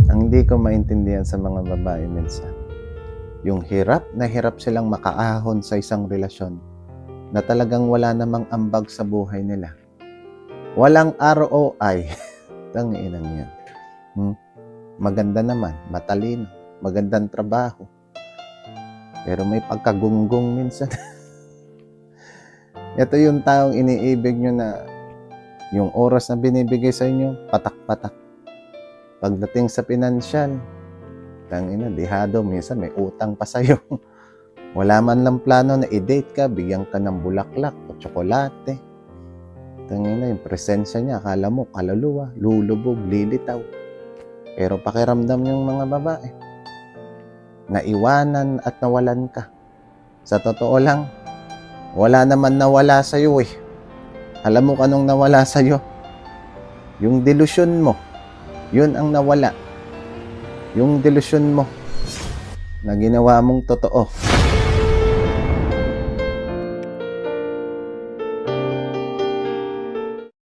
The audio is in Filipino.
Ang hindi ko maintindihan sa mga babae minsan, yung hirap na hirap silang makaahon sa isang relasyon na talagang wala namang ambag sa buhay nila. Walang ROI. Tanginang yan. Maganda naman, matalino, magandang trabaho. Pero may pagkagunggong minsan. Ito yung taong iniibig nyo na yung oras na binibigay sa inyo, patak-patak. Pagdating sa pinansyal, tangina, dihado, minsan may utang pa sa'yo. Wala man lang plano na i-date ka, bigyan ka ng bulaklak o tsokolate. Tangina, yung presensya niya, akala mo, kaluluwa, lulubog, lilitaw. Pero pakiramdam yung mga babae, naiwanan at nawalan ka. Sa totoo lang, wala naman nawala sa'yo eh. Alam mo kanong nawala sa'yo? Yung delusyon mo. Yun ang nawala. Yung delusyon mo na ginawa mong totoo.